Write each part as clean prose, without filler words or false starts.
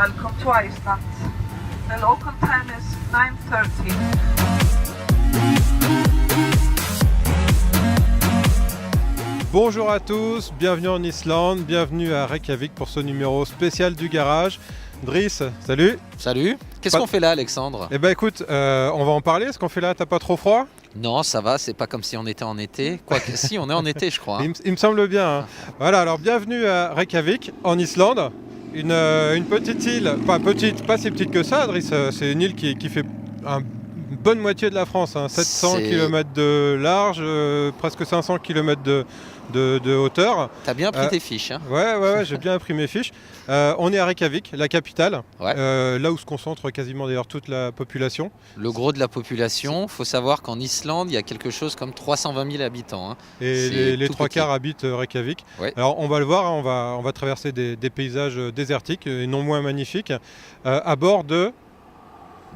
welcome to Iceland. The local time is 9:30. Bonjour à tous, bienvenue en Islande, bienvenue à Reykjavik pour ce numéro spécial du garage. Driss, salut. Salut. Qu'est-ce qu'on fait là, Alexandre? Eh ben écoute, on va en parler. Ce qu'on fait là, t'as pas trop froid? Non, ça va, c'est pas comme si on était en été. Quoique, si, on est en été, je crois. Il me semble bien. Hein. Voilà, alors bienvenue à Reykjavik, en Islande. Une petite île, pas si petite que ça, Driss. C'est une île qui fait une bonne moitié de la France. Hein. 700 km de large, presque 500 km de hauteur. T'as bien pris tes fiches. Hein. Ouais, j'ai bien pris mes fiches. On est à Reykjavik, la capitale, ouais. Là où se concentre quasiment d'ailleurs toute la population. Le gros de la population, il faut savoir qu'en Islande, il y a quelque chose comme 320 000 habitants. Hein. Et les trois quarts habitent Reykjavik. Ouais. Alors on va le voir, hein, on va traverser des paysages désertiques et non moins magnifiques à bord de...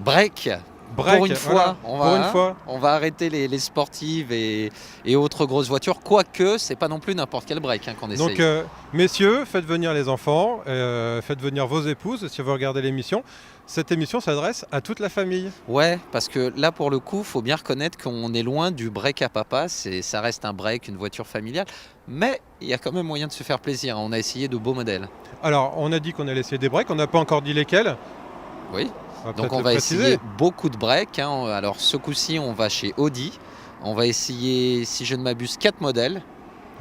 Break. Pour une fois, voilà. On va arrêter les sportives et autres grosses voitures, quoique c'est pas non plus n'importe quel break qu'on essaye. Donc messieurs, faites venir les enfants, faites venir vos épouses si vous regardez l'émission. Cette émission s'adresse à toute la famille. Ouais, parce que là pour le coup, il faut bien reconnaître qu'on est loin du break à papa, ça reste un break, une voiture familiale, mais il y a quand même moyen de se faire plaisir, on a essayé de beaux modèles. Alors on a dit qu'on allait essayer des breaks, on n'a pas encore dit lesquels. Oui. Donc on va essayer beaucoup de breaks. Hein. Alors ce coup-ci, on va chez Audi. On va essayer, si je ne m'abuse, 4 modèles.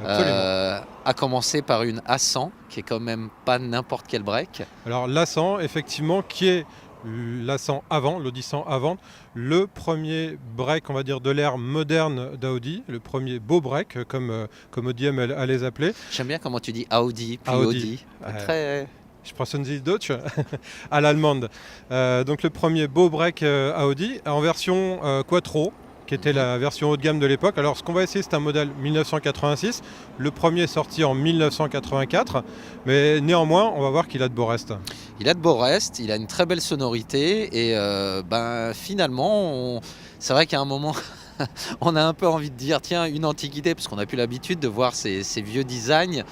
À commencer par une A100, qui est quand même pas n'importe quel break. Alors l'A100, effectivement, qui est l'A100 avant, l'Audi 100 avant, le premier break, on va dire, de l'ère moderne d'Audi, le premier beau break, comme Audi aime à les appeler. J'aime bien comment tu dis Audi, puis Audi. Très... Sprechen Sie Deutsch à l'allemande. Donc le premier beau break Audi en version Quattro, qui était la version haut de gamme de l'époque. Alors ce qu'on va essayer, c'est un modèle 1986. Le premier est sorti en 1984, mais néanmoins, on va voir qu'il a de beaux restes. Il a de beaux restes, il a une très belle sonorité et finalement, c'est vrai qu'à un moment... on a un peu envie de dire tiens, une antiquité, parce qu'on n'a plus l'habitude de voir ces vieux designs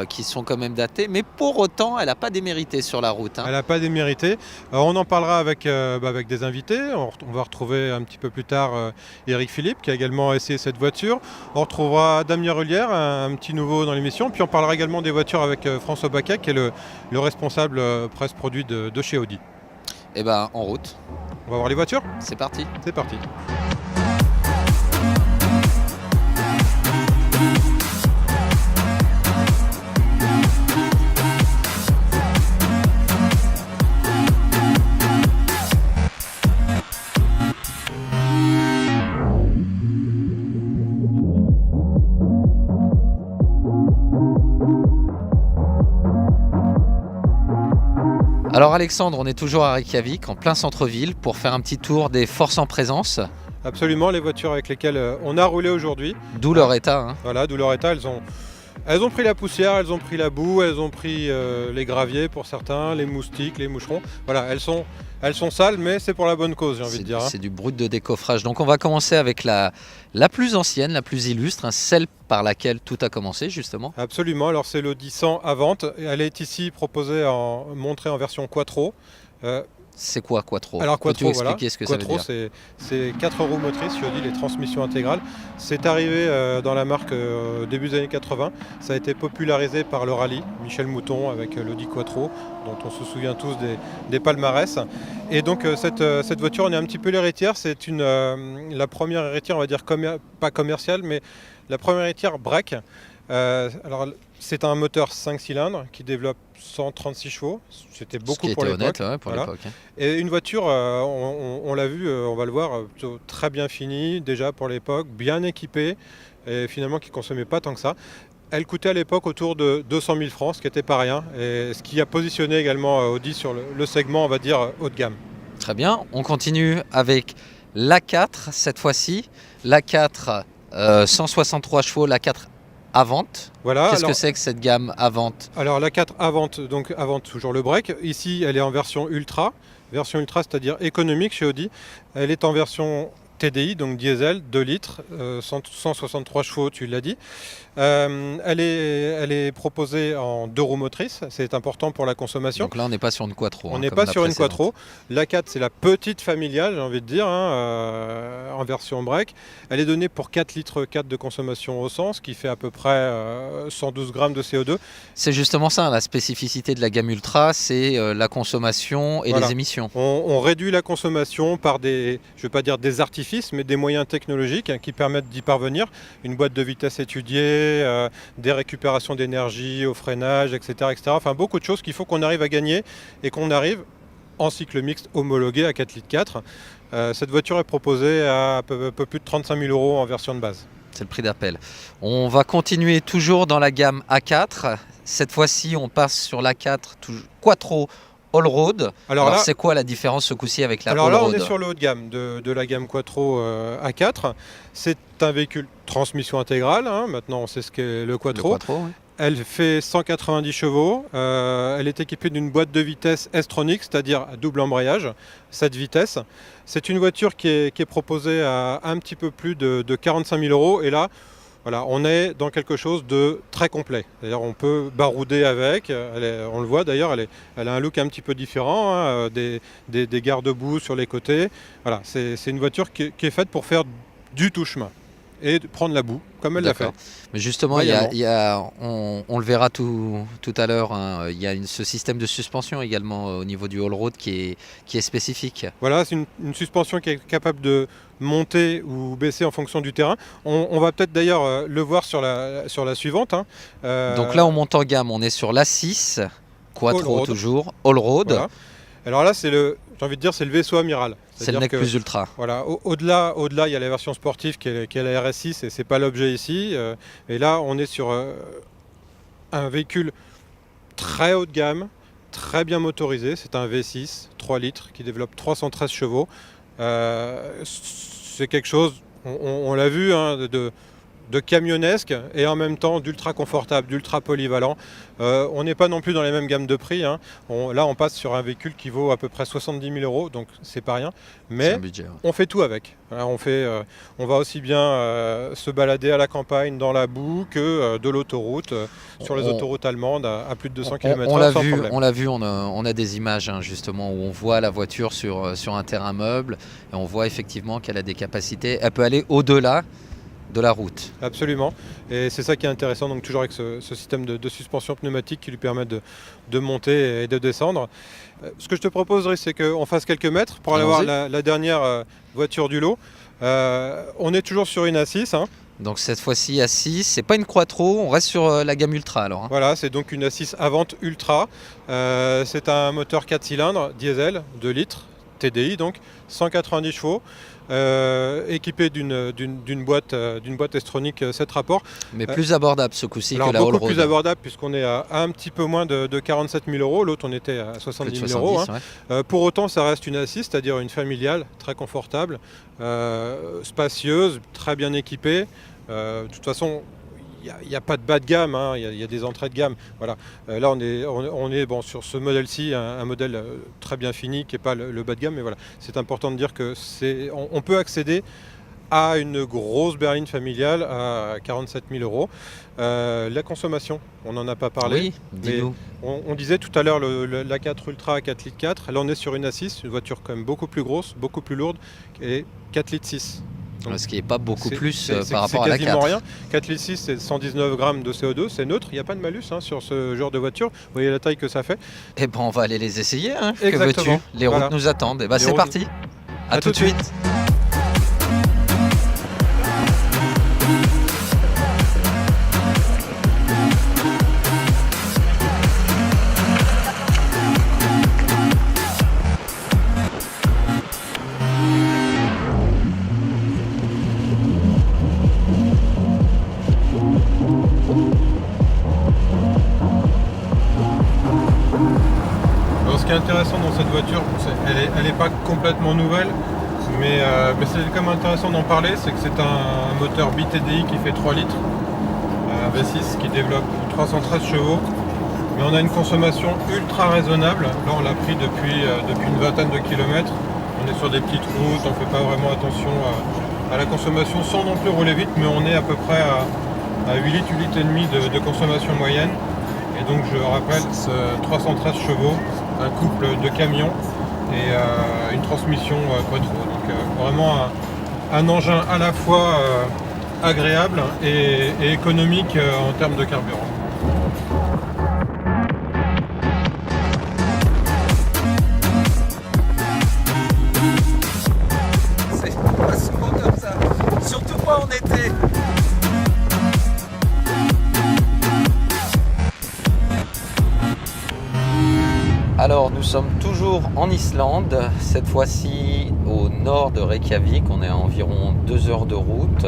qui sont quand même datés, mais pour autant elle n'a pas démérité sur la route. Hein. Elle n'a pas démérité. On en parlera avec des invités. On va retrouver un petit peu plus tard Eric Philippe qui a également essayé cette voiture. On retrouvera Damien Relière, un petit nouveau dans l'émission. Puis on parlera également des voitures avec François Baquet qui est le responsable presse produit de chez Audi. Et ben en route. On va voir les voitures ? C'est parti. C'est parti. Alors Alexandre, on est toujours à Reykjavik, en plein centre-ville, pour faire un petit tour des forces en présence. Absolument, les voitures avec lesquelles on a roulé aujourd'hui. D'où leur état. Hein. Voilà, d'où leur état. Elles ont pris la poussière, elles ont pris la boue, elles ont pris les graviers pour certains, les moustiques, les moucherons. Voilà, elles sont sales, mais c'est pour la bonne cause, j'ai envie de dire. C'est du brut de décoffrage. Donc on va commencer avec la plus ancienne, la plus illustre, celle par laquelle tout a commencé justement. Absolument, alors c'est l'Audi 100 Avant. Elle est ici proposée montrée en version Quattro. C'est quoi Quattro? Alors Quattro, peux-tu expliquer ce que Quattro, ça veut dire? c'est 4 roues motrices, je dis les transmissions intégrales. C'est arrivé dans la marque au début des années 80. Ça a été popularisé par le rallye, Michel Mouton avec l'Audi Quattro, dont on se souvient tous des palmarès. Et donc cette voiture, on est un petit peu l'héritière. C'est la première héritière, on va dire pas commerciale, mais la première héritière break. Alors c'est un moteur 5 cylindres qui développe 136 chevaux, c'était beaucoup pour l'époque. Honnête, ouais, pour l'époque. Hein. Et une voiture, on l'a vu, on va le voir, très bien finie déjà pour l'époque, bien équipée et finalement qui ne consommait pas tant que ça. Elle coûtait à l'époque autour de 200 000 francs, ce qui n'était pas rien, et ce qui a positionné également Audi sur le segment, on va dire, haut de gamme. Très bien, on continue avec l'A4 cette fois-ci, l'A4 163 chevaux, l'A4 Avant. Voilà, qu'est-ce que c'est que cette gamme Avant? Alors la 4 Avant, donc Avant toujours le break. Ici, elle est en version Ultra. Version Ultra, c'est-à-dire économique chez Audi. Elle est en version TDI, donc diesel, 2 litres, 163 chevaux, tu l'as dit. Elle est proposée en 2 roues motrices, c'est important pour la consommation. Donc là, on n'est pas sur une quattro. On n'est pas sur une quattro. La 4, c'est la petite familiale, j'ai envie de dire, en version break. Elle est donnée pour 4 litres 4 de consommation au 100, ce qui fait à peu près 112 grammes de CO2. C'est justement ça, la spécificité de la gamme Ultra, c'est la consommation et Voilà. les émissions. On réduit la consommation par des, je ne veux pas dire des artifices, mais des moyens technologiques qui permettent d'y parvenir. Une boîte de vitesse étudiée, des récupérations d'énergie au freinage, etc., etc. Enfin, beaucoup de choses qu'il faut qu'on arrive à gagner et qu'on arrive en cycle mixte homologué à 4 litres 4. Cette voiture est proposée à un peu plus de 35 000 € en version de base. C'est le prix d'appel. On va continuer toujours dans la gamme A4. Cette fois-ci, on passe sur l'A4 Quattro Allroad. Alors là, c'est quoi la différence ce coup-ci avec la alors Allroad? là, on est sur le haut de gamme de la gamme Quattro A4. C'est un véhicule transmission intégrale. Maintenant, on sait ce qu'est le Quattro. Le Quattro, oui. Elle fait 190 chevaux. Elle est équipée d'une boîte de vitesse S-Tronic, c'est-à-dire à double embrayage, 7 vitesses. C'est une voiture qui est proposée à un petit peu plus de 45 000 €. Et là, voilà, on est dans quelque chose de très complet. D'ailleurs, on peut barouder avec. On le voit d'ailleurs, elle a un look un petit peu différent, des garde-boue sur les côtés. Voilà, c'est une voiture qui est faite pour faire du touche-main et de prendre la boue, comme elle l'a fait. Mais justement, on le verra tout à l'heure, il y a ce système de suspension également au niveau du Allroad qui est spécifique. Voilà, c'est une suspension qui est capable de monter ou baisser en fonction du terrain. On va peut-être d'ailleurs le voir sur la suivante. Donc là, on monte en gamme, on est sur l'A6, Quattro Allroad. Toujours, Allroad. Voilà. Alors là, j'ai envie de dire, c'est le vaisseau amiral. C'est le mec plus ultra. Voilà, au-delà, il y a la version sportive qui est la RS6 et c'est pas l'objet ici. Et là, on est sur un véhicule très haut de gamme, très bien motorisé. C'est un V6, 3 litres, qui développe 313 chevaux. C'est quelque chose, on l'a vu, de camionnesque et en même temps d'ultra confortable, d'ultra polyvalent. On n'est pas non plus dans les mêmes gammes de prix. Là, on passe sur un véhicule qui vaut à peu près 70 000 €, donc c'est pas rien. Mais budget, ouais. On fait tout avec. Voilà, on va aussi bien se balader à la campagne dans la boue que de l'autoroute, sur les autoroutes allemandes à plus de 200 km/h sans problème. On l'a vu, on a des images justement où on voit la voiture sur un terrain meuble et on voit effectivement qu'elle a des capacités. Elle peut aller au-delà de la route. Absolument, et c'est ça qui est intéressant, donc toujours avec ce système de suspension pneumatique qui lui permet de monter et de descendre. Ce que je te proposerais, c'est qu'on fasse quelques mètres pour aller voir la dernière voiture du lot. On est toujours sur une A6. Donc cette fois-ci A6, c'est pas une Quattro, on reste sur la gamme Ultra alors. Voilà, c'est donc une A6 Avant Ultra. C'est un moteur 4 cylindres, diesel, 2 litres, TDI donc, 190 chevaux. Équipé d'une boîte S-Tronic 7 rapports. Mais plus abordable ce coup-ci que la beaucoup Allroad. plus abordable puisqu'on est à un petit peu moins de 47 000 €. L'autre, on était à 70 000 €. Ouais. Pour autant, ça reste une A6, c'est-à-dire une familiale, très confortable, spacieuse, très bien équipée. De toute façon, il n'y a pas de bas de gamme, il y a des entrées de gamme. Voilà. Là, on est sur ce modèle-ci, un modèle très bien fini, qui n'est pas le bas de gamme, mais voilà, c'est important de dire que on peut accéder à une grosse berline familiale à 47 000 €. La consommation, on n'en a pas parlé. Oui, dis-nous. On disait tout à l'heure la 4 Ultra à 4 litres 4. Là, on est sur une A6, une voiture quand même beaucoup plus grosse, beaucoup plus lourde, et 4 litres 6. Donc, ce qui n'est pas beaucoup plus par rapport à la 4. C'est quasiment rien. 4 litres 6, c'est 119 grammes de CO2, c'est neutre. Il n'y a pas de malus sur ce genre de voiture. Vous voyez la taille que ça fait. Et on va aller les essayer. Que Exactement. veux-tu? Les routes nous attendent. Et c'est parti. À tout de suite. Ce qui est intéressant dans cette voiture, elle n'est pas complètement nouvelle, mais c'est quand même intéressant d'en parler, c'est que c'est un moteur BTDI qui fait 3 litres, un V6 qui développe 313 chevaux, mais on a une consommation ultra raisonnable. Là, on l'a pris depuis une vingtaine de kilomètres. On est sur des petites routes, on ne fait pas vraiment attention à la consommation sans non plus rouler vite, mais on est à peu près à 8 litres, 8 litres et demi de consommation moyenne. Et donc je rappelle, 313 chevaux, un couple de camions et une transmission quattro. Donc vraiment un engin à la fois agréable et économique en termes de carburant. C'est pas souvent comme ça, surtout pas en été. Alors nous sommes toujours en Islande, cette fois-ci au nord de Reykjavik, on est à environ 2 heures de route.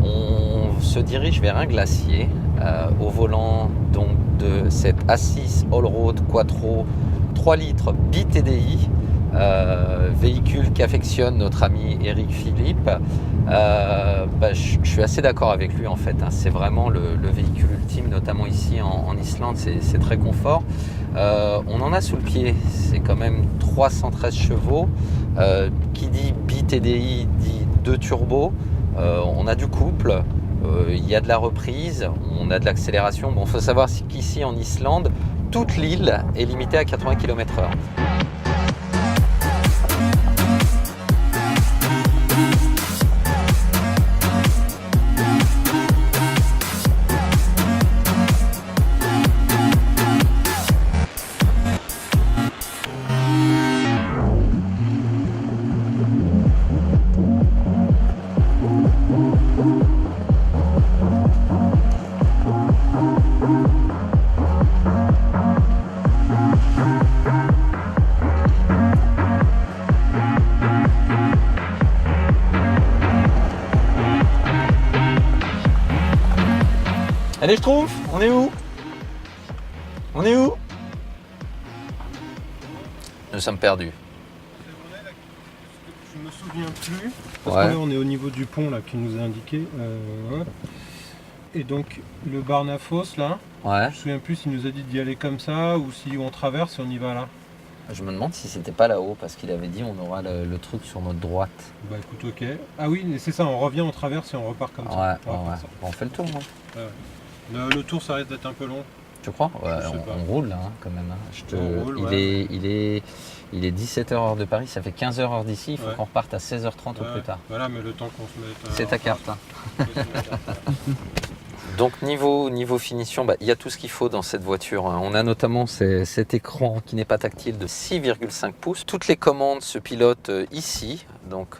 On se dirige vers un glacier au volant donc de cette A6 Allroad Quattro 3 litres BTDI, véhicule qu'affectionne notre ami Eric Philippe. Je suis assez d'accord avec lui en fait, hein. C'est vraiment le véhicule ultime, notamment ici en Islande, c'est très confort. On en a sous le pied, c'est quand même 313 chevaux. Qui dit BTDI dit 2 turbos. On a du couple, il y a de la reprise, on a de l'accélération. Bon, il faut savoir qu'ici en Islande, toute l'île est limitée à 80 km/h. Allez, je trouve. On est où? On est où? Nous sommes perdus. Je me souviens plus, parce Ouais. que là on est au niveau du pont là qui nous a indiqué. Ouais. Et donc le Barnafos là, Ouais. je me souviens plus s'il nous a dit d'y aller comme ça ou si on traverse et on y va là. Je me demande si c'était pas là-haut, parce qu'il avait dit on aura le truc sur notre droite. Bah écoute, ok. Ah oui, mais c'est ça, on revient, on traverse et on repart comme Ouais, ça. ouais, On va faire ouais. ça. On fait le tour, hein. Le tour ça risque d'être un peu long. Tu crois? Ouais, Je sais pas. on roule là, hein, quand même. Hein. On roule, ouais. Il est 17h heure de Paris, ça fait 15h heure d'ici, il faut Ouais. qu'on reparte à 16h30 au plus tard. Voilà, mais le temps qu'on se mette. C'est ta carte. Hein. C'est ma carte, voilà. Donc niveau finition, il y a tout ce qu'il faut dans cette voiture. On a notamment cet écran qui n'est pas tactile de 6,5 pouces. Toutes les commandes se pilotent ici, donc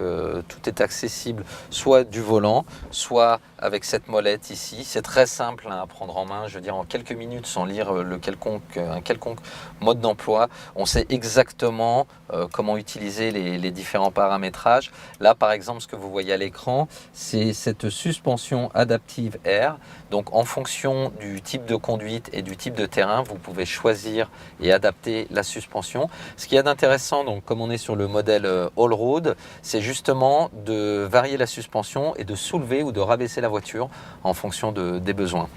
tout est accessible soit du volant, soit avec cette molette ici. C'est très simple à prendre en main, je veux dire en quelques minutes sans lire un quelconque mode d'emploi. On sait exactement comment utiliser les différents paramétrages. Là par exemple, ce que vous voyez à l'écran, c'est cette suspension adaptive air. Donc en fonction du type de conduite et du type de terrain, vous pouvez choisir et adapter la suspension. Ce qu'il y a d'intéressant, donc comme on est sur le modèle Allroad, c'est justement de varier la suspension et de soulever ou de rabaisser la voiture en fonction des besoins.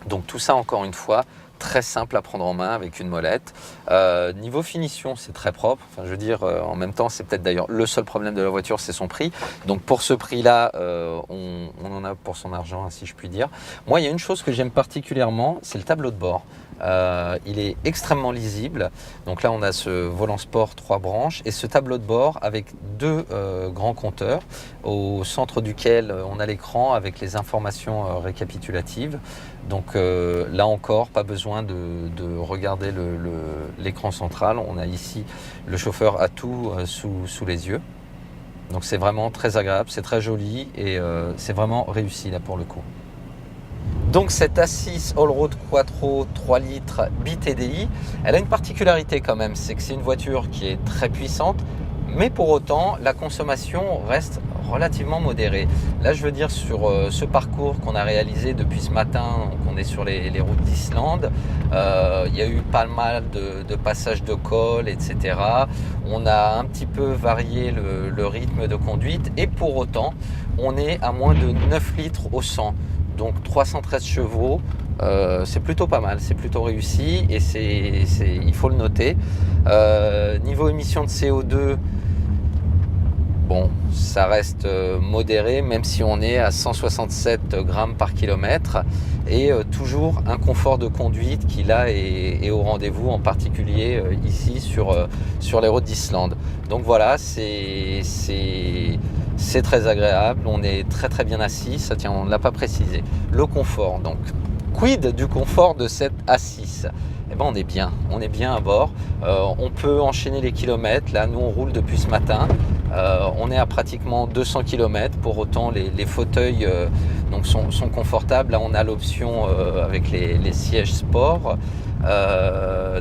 Donc tout ça, encore une fois, très simple à prendre en main avec une molette. Niveau finition, c'est très propre. Enfin, je veux dire, en même temps, c'est peut-être d'ailleurs le seul problème de la voiture, c'est son prix. Donc pour ce prix-là, on en a pour son argent, si je puis dire. Moi, il y a une chose que j'aime particulièrement, c'est le tableau de bord. Il est extrêmement lisible. Donc là, on a ce volant sport 3 branches et ce tableau de bord avec 2 grands compteurs au centre duquel on a l'écran avec les informations récapitulatives. Donc là encore, pas besoin de regarder l'écran central. On a ici le chauffeur a tout sous les yeux. Donc c'est vraiment très agréable, c'est très joli et c'est vraiment réussi là pour le coup. Donc cette A6 Allroad Quattro 3 litres BTDI, elle a une particularité quand même, c'est que c'est une voiture qui est très puissante, mais pour autant la consommation reste relativement modérée. Là je veux dire sur ce parcours qu'on a réalisé depuis ce matin, donc on est sur les routes d'Islande, il y a eu pas mal de passages de col, etc. On a un petit peu varié le rythme de conduite et pour autant on est à moins de 9 litres au 100. Donc 313 chevaux, c'est plutôt pas mal, c'est plutôt réussi et il faut le noter. Niveau émission de CO2, bon, ça reste modéré, même si on est à 167 grammes par kilomètre, et toujours un confort de conduite qui là est au rendez-vous, en particulier ici sur les routes d'Islande. Donc voilà, c'est très agréable, on est très très bien assis, ça tient, on ne l'a pas précisé. Le confort, donc quid du confort de cette A6 ? Eh ben on est bien à bord, on peut enchaîner les kilomètres, là nous on roule depuis ce matin, on est à pratiquement 200 km, pour autant les fauteuils donc sont confortables, là on a l'option avec les sièges sport,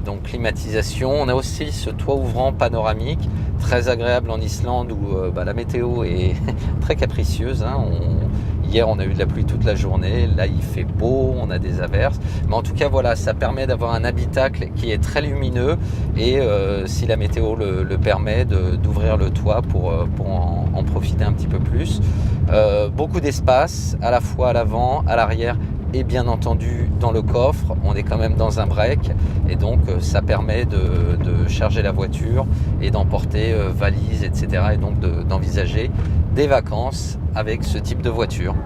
donc climatisation, on a aussi ce toit ouvrant panoramique, très agréable en Islande où la météo est très capricieuse, hein, hier on a eu de la pluie toute la journée, là il fait beau, on a des averses, mais en tout cas voilà, ça permet d'avoir un habitacle qui est très lumineux et si la météo le permet, d'ouvrir le toit pour en profiter un petit peu plus. Beaucoup d'espace, à la fois à l'avant, à l'arrière et bien entendu dans le coffre, on est quand même dans un break et donc ça permet de charger la voiture et d'emporter valises, etc. et donc d'envisager des vacances avec ce type de voiture.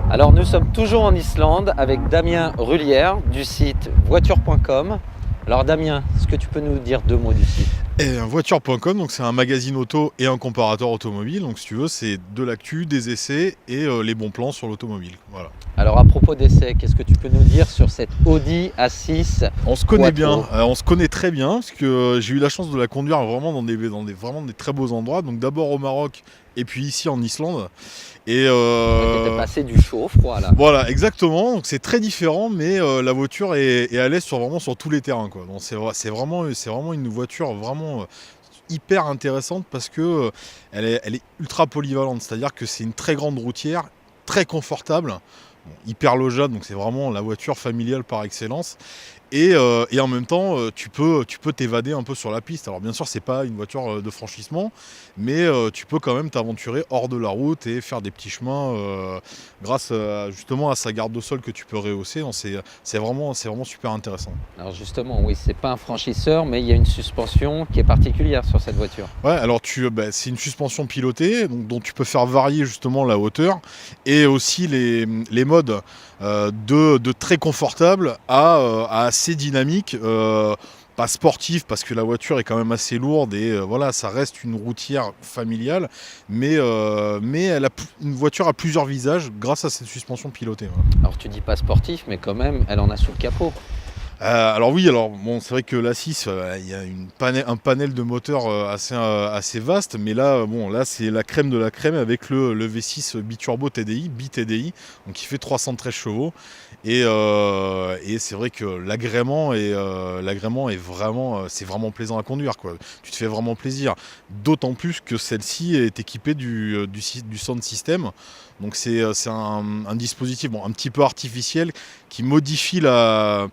Alors nous sommes toujours en Islande avec Damien Rullière du site voiture.com. Alors Damien, est-ce que tu peux nous dire 2 mots du site ? Voiture.com, donc c'est un magazine auto et un comparateur automobile. Donc si tu veux, c'est de l'actu, des essais et les bons plans sur l'automobile. Voilà. Alors à propos d'essais, qu'est-ce que tu peux nous dire sur cette Audi A6 On se connaît Quattro? bien, on se connaît très bien parce que j'ai eu la chance de la conduire vraiment dans des très beaux endroits. Donc d'abord au Maroc et puis ici en Islande. Et t'étais passé du chaud au froid là. Voilà, exactement. Donc c'est très différent, mais la voiture est à l'aise sur tous les terrains, quoi. Donc c'est vraiment une voiture vraiment hyper intéressante parce que elle est ultra polyvalente. C'est-à-dire que c'est une très grande routière, très confortable, hyper logeable. Donc c'est vraiment la voiture familiale par excellence. Et en même temps, tu peux t'évader un peu sur la piste. Alors bien sûr, c'est pas une voiture de franchissement, mais tu peux quand même t'aventurer hors de la route et faire des petits chemins grâce justement à sa garde au sol que tu peux rehausser. C'est vraiment super intéressant. Alors justement, oui, c'est pas un franchisseur, mais il y a une suspension qui est particulière sur cette voiture. Ouais, alors c'est une suspension pilotée, donc, dont tu peux faire varier justement la hauteur et aussi les modes de très confortable à assez dynamique, pas sportif parce que la voiture est quand même assez lourde et voilà, ça reste une routière familiale, mais une voiture à plusieurs visages grâce à cette suspension pilotée. Voilà. Alors tu dis pas sportif, mais quand même, elle en a sous le capot. Alors oui, c'est vrai que l'A6, il y a un panel de moteurs assez vaste, mais là c'est la crème de la crème avec le V6 biturbo TDI, bi-TDI, donc qui fait 313 chevaux, et c'est vrai que l'agrément est vraiment plaisant à conduire, quoi. Tu te fais vraiment plaisir, d'autant plus que celle-ci est équipée du sound system. Donc c'est un dispositif un petit peu artificiel qui modifie la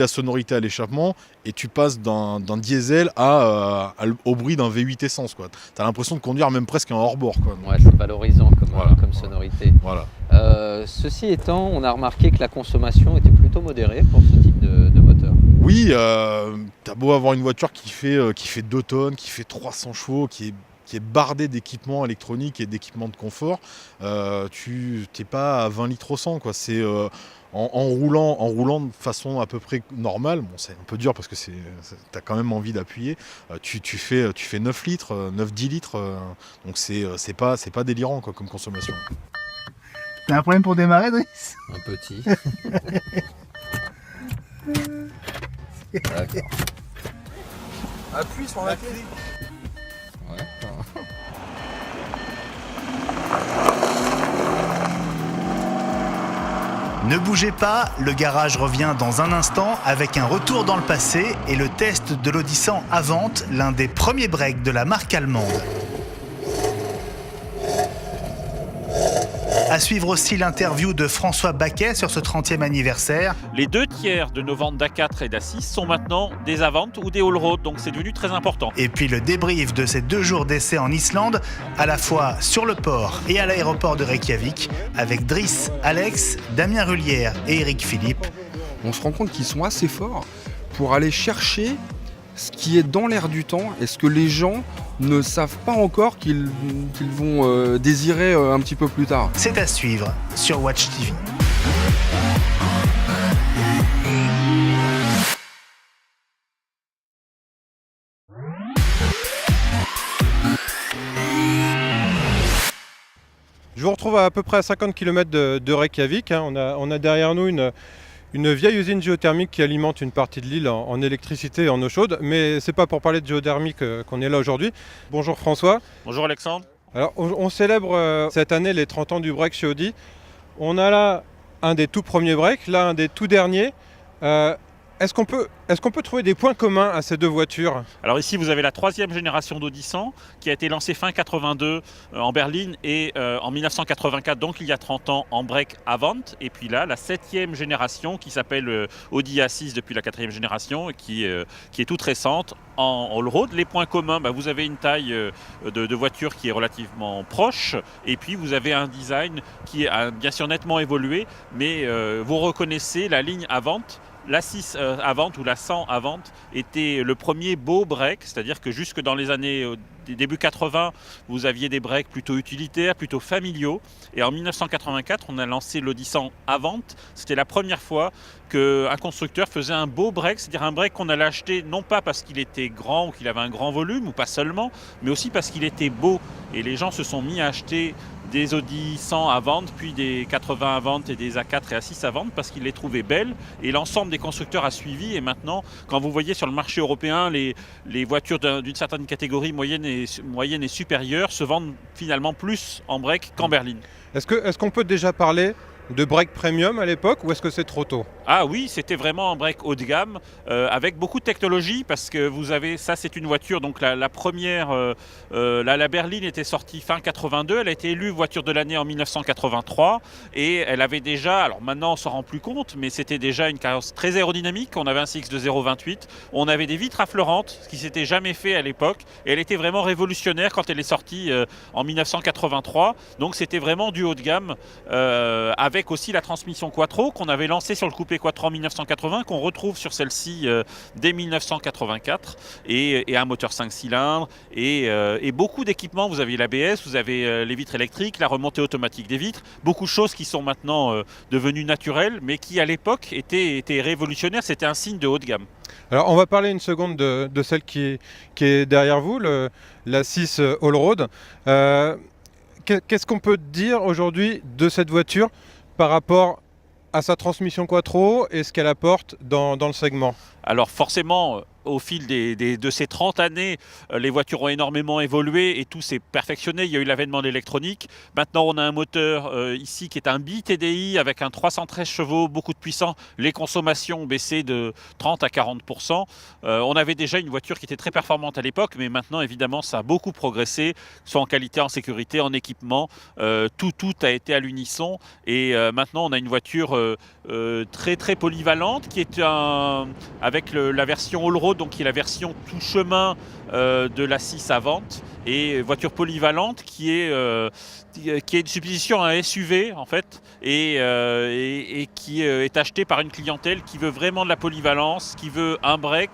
sonorité à l'échappement et tu passes d'un diesel au bruit d'un V8 essence, quoi. T'as l'impression de conduire même presque un hors-bord, quoi. Ouais, c'est valorisant comme sonorité. Voilà. Ceci étant, on a remarqué que la consommation était plutôt modérée pour ce type de moteur. Oui, t'as beau avoir une voiture qui fait 2 tonnes, qui fait 300 chevaux, qui est bardé d'équipements électroniques et d'équipements de confort, tu n'es pas à 20 litres au 100, quoi. C'est en roulant de façon à peu près normale, bon c'est un peu dur parce que t'as quand même envie d'appuyer, tu fais 9 litres, 9-10 litres, donc c'est pas délirant, quoi, comme consommation. T'as un problème pour démarrer, Driss ? Un petit. D'accord. Appuie sur la clé. Ouais. Ne bougez pas, le garage revient dans un instant avec un retour dans le passé et le test de l'Audi 100 Avant, l'un des premiers breaks de la marque allemande. suivre aussi l'interview de François Baquet sur ce 30e anniversaire. Les 2/3 de nos ventes d'A4 et d'A6 sont maintenant des Avant ou des Allroad, donc c'est devenu très important. Et puis le débrief de ces 2 jours d'essai en Islande, à la fois sur le port et à l'aéroport de Reykjavik, avec Driss, Alex, Damien Rullière et Eric Philippe. On se rend compte qu'ils sont assez forts pour aller chercher ce qui est dans l'air du temps et ce que les gens ne savent pas encore qu'ils vont désirer un petit peu plus tard. C'est à suivre sur Watch TV. Je vous retrouve à peu près à 50 km de Reykjavik. On a derrière nous une vieille usine géothermique qui alimente une partie de l'île en électricité et en eau chaude. Mais c'est pas pour parler de géothermie qu'on est là aujourd'hui. Bonjour François. Bonjour Alexandre. Alors on célèbre cette année les 30 ans du break chez Audi. On a là un des tout premiers breaks, là un des tout derniers. Est-ce qu'on peut trouver des points communs à ces deux voitures ? Alors ici vous avez la 3e génération d'Audi 100 qui a été lancée fin 82 en berline et en 1984, donc il y a 30 ans, en break Avant. Et puis là la 7e génération qui s'appelle Audi A6 depuis la 4e génération et qui est toute récente en all-road. Les points communs, vous avez une taille de voiture qui est relativement proche et puis vous avez un design qui a bien sûr nettement évolué, mais vous reconnaissez la ligne Avant. La 6 Avant ou la 100 Avant était le premier beau break, c'est-à-dire que jusque dans les années début 80, vous aviez des breaks plutôt utilitaires, plutôt familiaux. Et en 1984, on a lancé l'Audi 100 Avant. C'était la première fois qu'un constructeur faisait un beau break, c'est-à-dire un break qu'on allait acheter non pas parce qu'il était grand ou qu'il avait un grand volume, ou pas seulement, mais aussi parce qu'il était beau. Et les gens se sont mis à acheter des Audi 100 Avant, puis des 80 Avant et des A4 et A6 Avant parce qu'ils les trouvaient belles. Et l'ensemble des constructeurs a suivi. Et maintenant, quand vous voyez sur le marché européen, les voitures d'une certaine catégorie moyenne et supérieure se vendent finalement plus en break qu'en berline. Est-ce qu'on peut déjà parler de break premium à l'époque ou est-ce que c'est trop tôt ? Ah oui, c'était vraiment un break haut de gamme avec beaucoup de technologie parce que vous avez, ça c'est une voiture, donc la première, la berline était sortie fin 82, elle a été élue voiture de l'année en 1983 et elle avait déjà, alors maintenant on s'en rend plus compte, mais c'était déjà une carrosserie très aérodynamique, on avait un CX de 0,28, on avait des vitres affleurantes, ce qui s'était jamais fait à l'époque et elle était vraiment révolutionnaire quand elle est sortie en 1983, donc c'était vraiment du haut de gamme avec aussi la transmission Quattro qu'on avait lancée sur le coupé Quattro en 1980, qu'on retrouve sur celle-ci dès 1984, et un moteur 5 cylindres, et beaucoup d'équipements. Vous avez l'ABS, vous avez les vitres électriques, la remontée automatique des vitres, beaucoup de choses qui sont maintenant devenues naturelles, mais qui à l'époque étaient révolutionnaires, c'était un signe de haut de gamme. Alors on va parler une seconde de celle qui est derrière vous, la 6 Allroad. Qu'est-ce qu'on peut dire aujourd'hui de cette voiture par rapport à sa transmission Quattro et ce qu'elle apporte dans le segment ? Alors forcément, au fil de ces 30 années, les voitures ont énormément évolué et tout s'est perfectionné. Il y a eu l'avènement de l'électronique. Maintenant, on a un moteur ici qui est un bi-TDI avec un 313 chevaux, beaucoup de puissance. Les consommations ont baissé de 30 à 40%. On avait déjà une voiture qui était très performante à l'époque, mais maintenant, évidemment, ça a beaucoup progressé, soit en qualité, en sécurité, en équipement. Tout a été à l'unisson. Et maintenant, on a une voiture très, très polyvalente qui est avec la version Allroad, donc qui est la version tout chemin de la 6 Avant, et voiture polyvalente qui est une substitution à un SUV en fait, et qui est achetée par une clientèle qui veut vraiment de la polyvalence, qui veut un break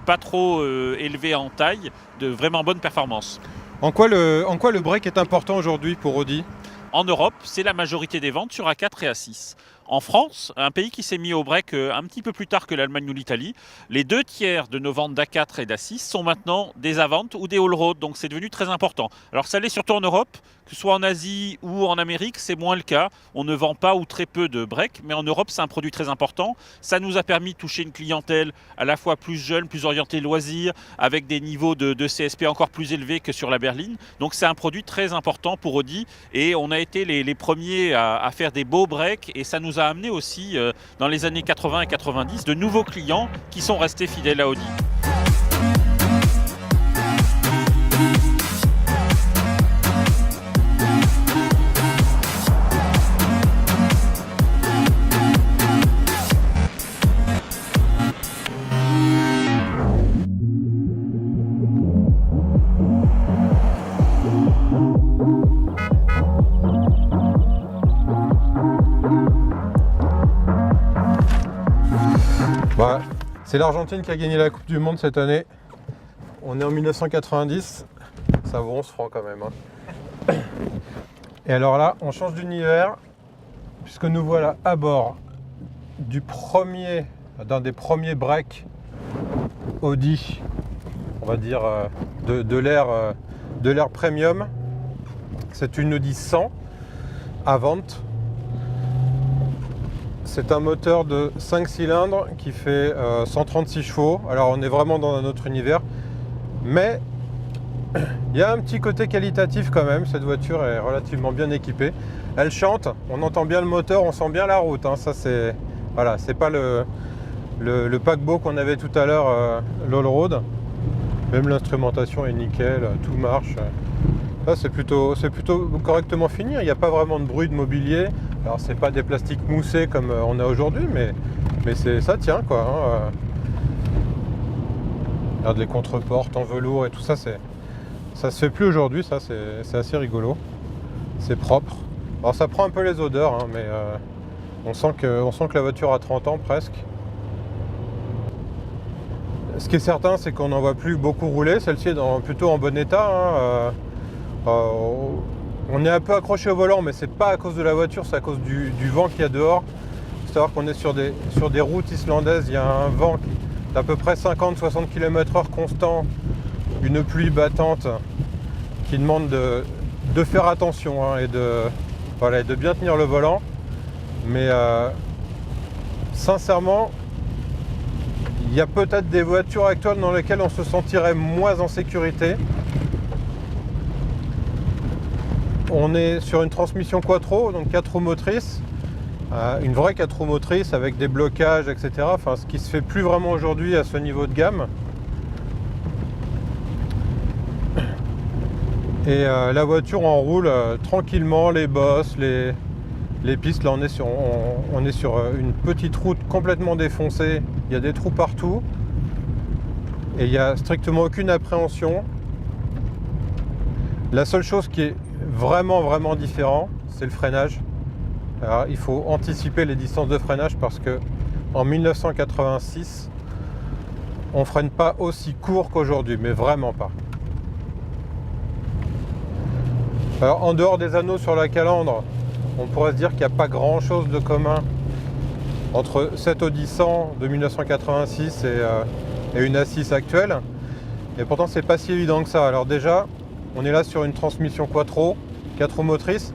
pas trop élevé en taille, de vraiment bonne performance. En quoi le break est important aujourd'hui pour Audi ? En Europe, c'est la majorité des ventes sur A4 et A6. En France, un pays qui s'est mis au break un petit peu plus tard que l'Allemagne ou l'Italie, les 2/3 de nos ventes d'A4 et d'A6 sont maintenant des Avant ou des Allroad, donc c'est devenu très important. Alors ça l'est surtout en Europe, que ce soit en Asie ou en Amérique, c'est moins le cas. On ne vend pas ou très peu de break, mais en Europe c'est un produit très important. Ça nous a permis de toucher une clientèle à la fois plus jeune, plus orientée loisirs, avec des niveaux de CSP encore plus élevés que sur la berline. Donc c'est un produit très important pour Audi et on a été les premiers à faire des beaux breaks, et ça nous a amené aussi dans les années 80 et 90 de nouveaux clients qui sont restés fidèles à Audi. Bah, c'est l'Argentine qui a gagné la Coupe du Monde cette année. On est en 1990. Ça vaut 11 francs quand même. Hein. Et alors là, on change d'univers puisque nous voilà à bord d'un des premiers breaks Audi, on va dire de l'ère premium. C'est une Audi 100 Avant. C'est un moteur de 5 cylindres qui fait 136 chevaux. Alors on est vraiment dans un autre univers. Mais il y a un petit côté qualitatif quand même. Cette voiture est relativement bien équipée. Elle chante, on entend bien le moteur, on sent bien la route. Hein. Ça c'est voilà, c'est pas le paquebot qu'on avait tout à l'heure, l'all-road. Même l'instrumentation est nickel, tout marche. Là, c'est plutôt correctement fini. Il n'y a pas vraiment de bruit de mobilier. Alors c'est pas des plastiques moussés comme on a aujourd'hui, mais ça tient quoi. Hein. Regarde les contreportes en velours et tout ça, ça se fait plus aujourd'hui. Ça c'est assez rigolo. C'est propre. Alors ça prend un peu les odeurs, hein, mais on sent que la voiture a 30 ans presque. Ce qui est certain, c'est qu'on n'en voit plus beaucoup rouler. Celle-ci est plutôt en bon état. Hein. On est un peu accroché au volant, mais c'est pas à cause de la voiture, c'est à cause du vent qu'il y a dehors. C'est à dire qu'on est sur des routes islandaises, il y a un vent d'à peu près 50-60 km/h constant, une pluie battante qui demande de faire attention hein, et de bien tenir le volant. Mais sincèrement, il y a peut-être des voitures actuelles dans lesquelles on se sentirait moins en sécurité. On est sur une transmission quattro, donc 4 roues motrices, une vraie 4 roues motrices avec des blocages, etc. Enfin, ce qui se fait plus vraiment aujourd'hui à ce niveau de gamme. Et la voiture en roule tranquillement, les bosses, les pistes. Là, on est sur une petite route complètement défoncée. Il y a des trous partout et il n'y a strictement aucune appréhension. La seule chose qui est vraiment différent, c'est le freinage. Alors, il faut anticiper les distances de freinage parce que en 1986, on freine pas aussi court qu'aujourd'hui, mais vraiment pas. Alors, en dehors des anneaux sur la calandre, on pourrait se dire qu'il n'y a pas grand chose de commun entre cette Audi 100 de 1986 et une A6 actuelle. Et pourtant, c'est pas si évident que ça. Alors déjà, on est là sur une transmission quattro, 4 roues motrices.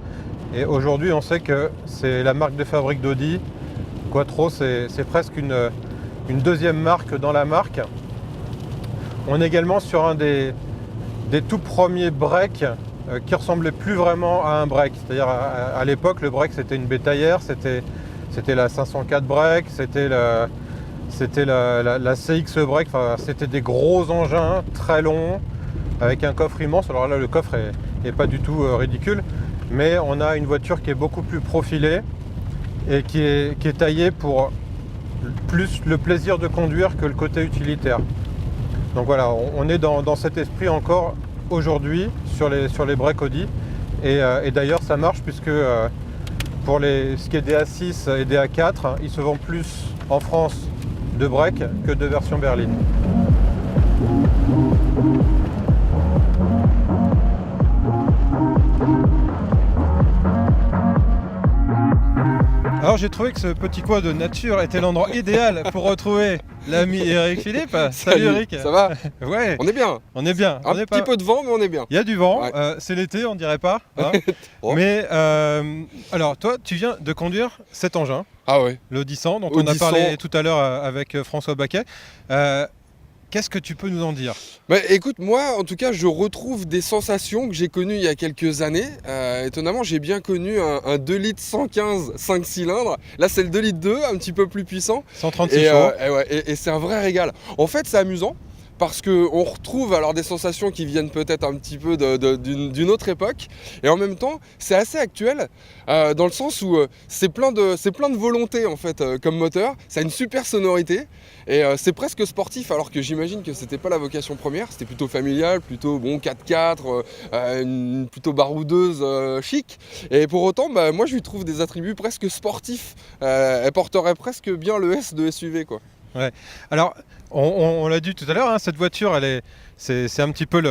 Et aujourd'hui, on sait que c'est la marque de fabrique d'Audi. Quattro, c'est presque une deuxième marque dans la marque. On est également sur un des tout premiers breaks qui ressemblait plus vraiment à un break. C'est-à-dire à l'époque, le break c'était une bétaillère, c'était la 504 break, c'était la CX break, enfin, c'était des gros engins très longs avec un coffre immense. Alors là, le coffre est pas du tout ridicule, mais on a une voiture qui est beaucoup plus profilée et qui est taillée pour plus le plaisir de conduire que le côté utilitaire. Donc voilà, on est dans cet esprit encore aujourd'hui sur les breaks Audi et d'ailleurs ça marche puisque pour ce qui est des A6 et des A4, ils se vendent plus en France de breaks que de version berline. Alors j'ai trouvé que ce petit coin de nature était l'endroit idéal pour retrouver l'ami Eric Philippe. Salut Eric. Ça va? Ouais. On est bien. On est bien. Un petit peu de vent, mais on est bien. Il y a du vent, Ouais. C'est l'été, on dirait pas. Hein. Oh. Mais alors toi, tu viens de conduire cet engin, Ah ouais. l'Audi 100, dont Audi on a parlé 100. tout à l'heure avec François Baquet. Qu'est-ce que tu peux nous en dire? Bah, écoute, moi, en tout cas, je retrouve des sensations que j'ai connues il y a quelques années. Étonnamment, j'ai bien connu un 2 litres 115 5 cylindres. Là, c'est le 2 litres 2, un petit peu plus puissant. 136 Et, chevaux. et c'est un vrai régal. En fait, c'est amusant parce qu'on retrouve alors des sensations qui viennent peut-être un petit peu d'une autre époque. Et en même temps, c'est assez actuel dans le sens où c'est plein de volonté en fait comme moteur. Ça a une super sonorité et c'est presque sportif alors que j'imagine que c'était pas la vocation première. C'était plutôt familial, plutôt bon 4x4, une plutôt baroudeuse chic. Et pour autant, bah, moi je lui trouve des attributs presque sportifs. Elle porterait presque bien le S de SUV quoi. Alors, on l'a dit tout à l'heure, hein, cette voiture, c'est un petit peu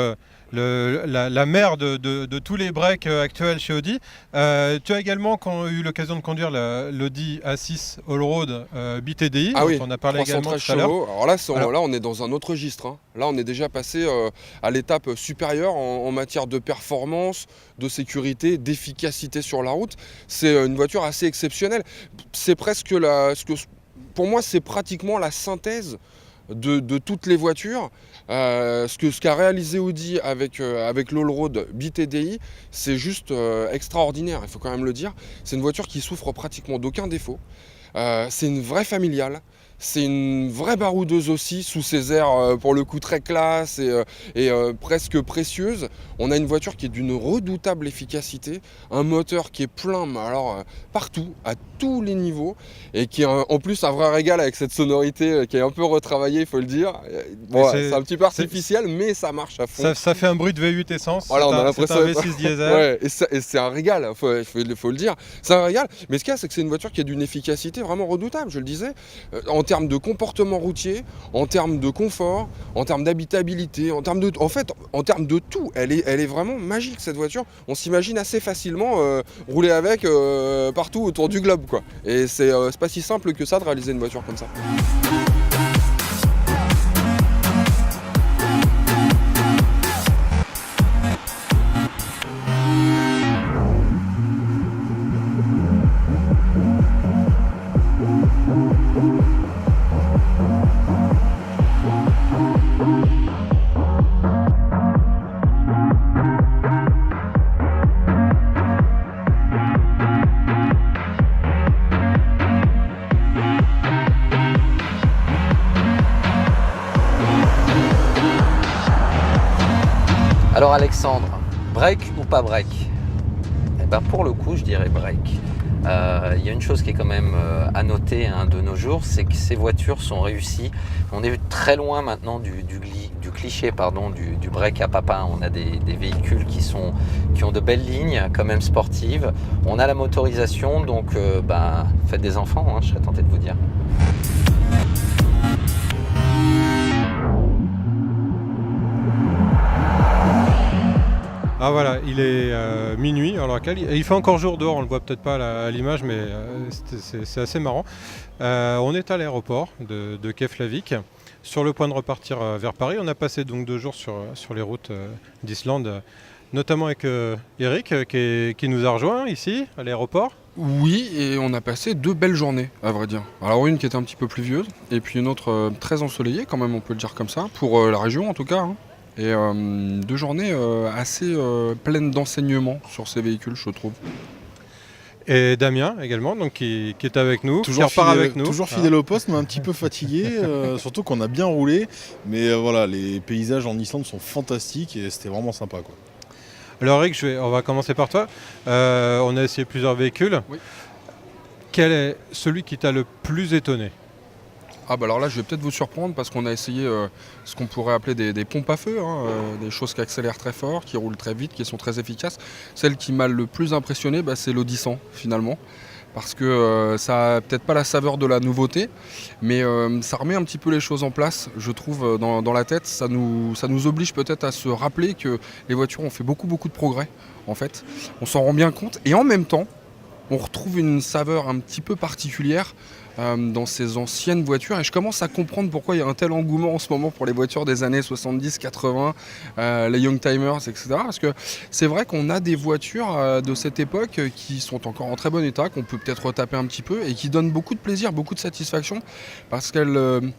la mère de tous les breaks actuels chez Audi. Tu as également eu l'occasion de conduire l'Audi A6 Allroad BTDI, Ah dont oui, on a parlé également 313 tout à l'heure. chevaux. Alors là, on est dans un autre registre, hein. Là, on est déjà passé à l'étape supérieure en matière de performance, de sécurité, d'efficacité sur la route. C'est une voiture assez exceptionnelle. C'est presque pour moi, c'est pratiquement la synthèse de toutes les voitures. Ce qu'a réalisé Audi avec l'Allroad BTDI, c'est juste extraordinaire, il faut quand même le dire. C'est une voiture qui souffre pratiquement d'aucun défaut. C'est une vraie familiale. C'est une vraie baroudeuse aussi, sous ses airs pour le coup très classe et presque précieuse. On a une voiture qui est d'une redoutable efficacité, un moteur qui est plein, mais alors partout, à tous les niveaux, et qui est en plus un vrai régal avec cette sonorité qui est un peu retravaillée, il faut le dire. Bon, c'est un petit peu artificiel, mais ça marche à fond. Ça fait un bruit de V8 essence, Voilà, on a l'impression c'est un V6 diesel. Ouais, et c'est un régal, faut le dire. C'est un régal, mais ce qu'il y a, c'est que c'est une voiture qui a d'une efficacité vraiment redoutable, je le disais. En termes de comportement routier, en termes de confort, en termes d'habitabilité, en termes de tout. Elle est vraiment magique cette voiture. On s'imagine assez facilement rouler avec partout autour du globe, quoi. Et c'est pas si simple que ça de réaliser une voiture comme ça. Alors Alexandre, break ou pas break? Eh ben pour le coup, je dirais break. Il y a une chose qui est quand même à noter de nos jours, c'est que ces voitures sont réussies. On est très loin maintenant du cliché du break à papa. On a des véhicules qui ont de belles lignes, quand même sportives. On a la motorisation, donc faites des enfants, hein, je serais tenté de vous dire. Ah voilà, il est minuit en local. Il fait encore jour dehors, on le voit peut-être pas à l'image, mais c'est assez marrant. On est à l'aéroport de Keflavik, sur le point de repartir vers Paris. On a passé donc 2 jours sur les routes d'Islande, notamment avec Eric qui nous a rejoint ici à l'aéroport. Oui, et on a passé 2 belles journées, à vrai dire. Alors une qui était un petit peu pluvieuse, et puis une autre très ensoleillée, quand même, on peut le dire comme ça, pour la région en tout cas, hein. Et 2 journées assez pleines d'enseignements sur ces véhicules, je trouve. Et Damien également, donc qui est avec nous, qui repart avec nous. Toujours fidèle au poste, mais un petit peu fatigué, surtout qu'on a bien roulé. Mais voilà, les paysages en Islande sont fantastiques et c'était vraiment sympa, quoi. Alors Eric, on va commencer par toi. On a essayé plusieurs véhicules. Oui. Quel est celui qui t'a le plus étonné ? Ah bah alors là je vais peut-être vous surprendre parce qu'on a essayé ce qu'on pourrait appeler des pompes à feu, hein, des choses qui accélèrent très fort, qui roulent très vite, qui sont très efficaces. Celle qui m'a le plus impressionné, c'est l'Audi 100 finalement. Parce que ça n'a peut-être pas la saveur de la nouveauté, mais ça remet un petit peu les choses en place, je trouve, dans la tête. Ça nous oblige peut-être à se rappeler que les voitures ont fait beaucoup de progrès, en fait. On s'en rend bien compte, et en même temps, on retrouve une saveur un petit peu particulière dans ces anciennes voitures, et je commence à comprendre pourquoi il y a un tel engouement en ce moment pour les voitures des années 70-80, les Youngtimers, etc. Parce que c'est vrai qu'on a des voitures de cette époque qui sont encore en très bon état, qu'on peut peut-être retaper un petit peu, et qui donnent beaucoup de plaisir, beaucoup de satisfaction, parce qu'elles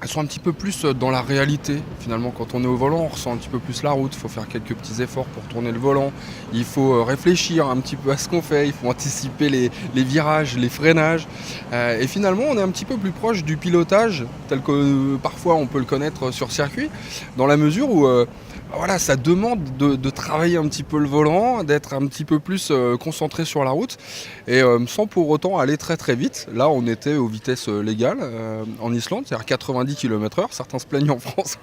sont un petit peu plus dans la réalité. Finalement, quand on est au volant, on ressent un petit peu plus la route. Il faut faire quelques petits efforts pour tourner le volant. Il faut réfléchir un petit peu à ce qu'on fait. Il faut anticiper les virages, les freinages. Et finalement, on est un petit peu plus proche du pilotage, tel que parfois on peut le connaître sur circuit, dans la mesure où voilà, ça demande de travailler un petit peu le volant, d'être un petit peu plus concentré sur la route, et sans pour autant aller très très vite. Là, on était aux vitesses légales en Islande, c'est-à-dire 90 km/h. Certains se plaignent en France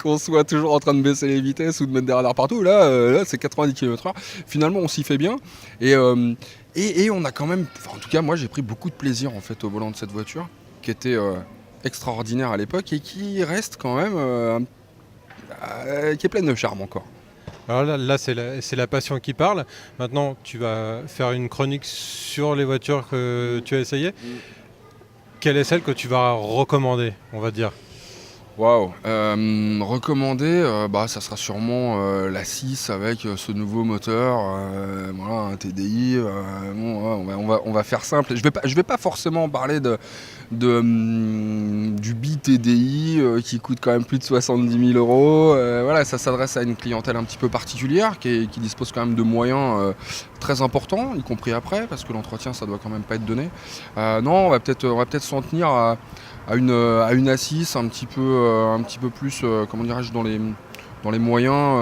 qu'on soit toujours en train de baisser les vitesses ou de mettre des radars partout. Là c'est 90 km/h. Finalement, on s'y fait bien. Et on a quand même, en tout cas, moi j'ai pris beaucoup de plaisir en fait au volant de cette voiture, qui était extraordinaire à l'époque et qui reste quand même, qui est pleine de charme encore. Alors là c'est la passion qui parle. Maintenant, tu vas faire une chronique sur les voitures que tu as essayées. Quelle est celle que tu vas recommander, on va dire? Waouh. Recommander, ça sera sûrement la 6 avec ce nouveau moteur, voilà, un TDI. On va faire simple. Je vais pas forcément parler du BTDI qui coûte quand même plus de 70 000 €. Voilà, ça s'adresse à une clientèle un petit peu particulière qui dispose quand même de moyens très importants, y compris après, parce que l'entretien ça doit quand même pas être donné. Non, on va peut-être s'en tenir à une A6 un petit peu plus, comment dirais-je, dans les moyens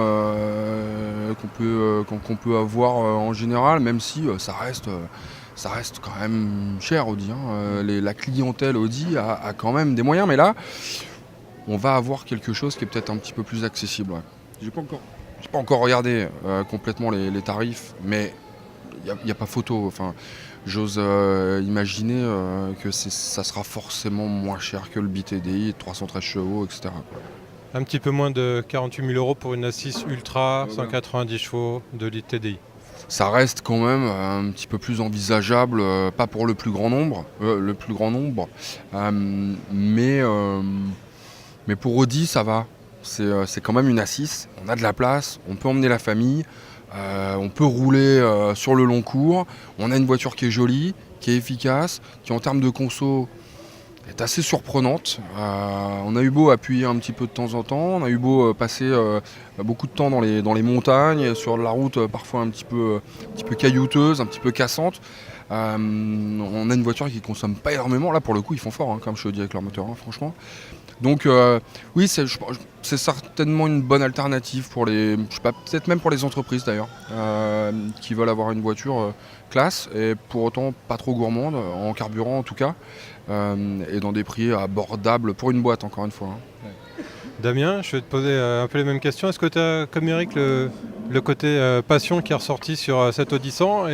qu'on peut avoir en général, même si ça reste quand même cher Audi. La clientèle Audi a quand même des moyens, mais là, on va avoir quelque chose qui est peut-être un petit peu plus accessible. Ouais. J'ai pas encore regardé complètement les tarifs, mais il n'y a pas photo. Enfin, j'ose imaginer que ça sera forcément moins cher que le BTDI, 313 chevaux, etc. quoi. Un petit peu moins de 48 000 € pour une A6 Ultra, 190 chevaux de litre TDI. Ça reste quand même un petit peu plus envisageable, pas pour le plus grand nombre, mais pour Audi ça va. C'est quand même une A6, on a de la place, on peut emmener la famille, on peut rouler sur le long cours, on a une voiture qui est jolie, qui est efficace, qui en termes de conso est assez surprenante. On a eu beau appuyer un petit peu de temps en temps, on a eu beau passer beaucoup de temps dans les montagnes, sur la route parfois un petit peu caillouteuse, un petit peu cassante. On a une voiture qui consomme pas énormément. Là pour le coup ils font fort, comme je te dis, avec leur moteur, franchement. Donc oui, c'est certainement une bonne alternative pour peut-être même pour les entreprises d'ailleurs, qui veulent avoir une voiture classe et pour autant pas trop gourmande, en carburant en tout cas, et dans des prix abordables pour une boîte, encore une fois. Damien, je vais te poser un peu les mêmes questions. Est-ce que tu as, comme Eric, le côté passion qui est ressorti sur cette Audi 100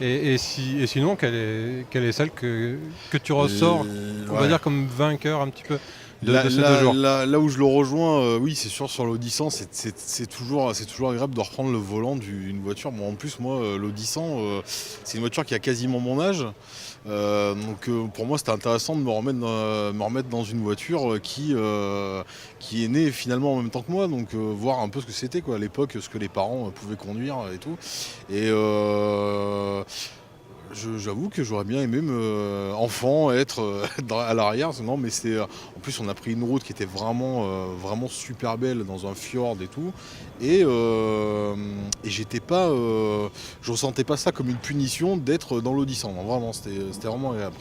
et sinon, quelle est celle que tu ressors, on va dire, comme vainqueur un petit peu de ces 2 jours? Là où je le rejoins, oui, c'est sûr, sur l'Audi 100, c'est toujours agréable de reprendre le volant d'une voiture. Bon, en plus, moi, l'Audi 100, c'est une voiture qui a quasiment mon âge. Donc pour moi c'était intéressant de me remettre dans une voiture qui est née finalement en même temps que moi, donc voir un peu ce que c'était à l'époque, ce que les parents pouvaient conduire et tout. Et j'avoue que j'aurais bien aimé enfant être à l'arrière. Non, mais en plus on a pris une route qui était vraiment super belle dans un fjord et tout. Et j'étais pas, je ressentais pas ça comme une punition d'être dans l'Audi 100. Non, vraiment, c'était vraiment agréable.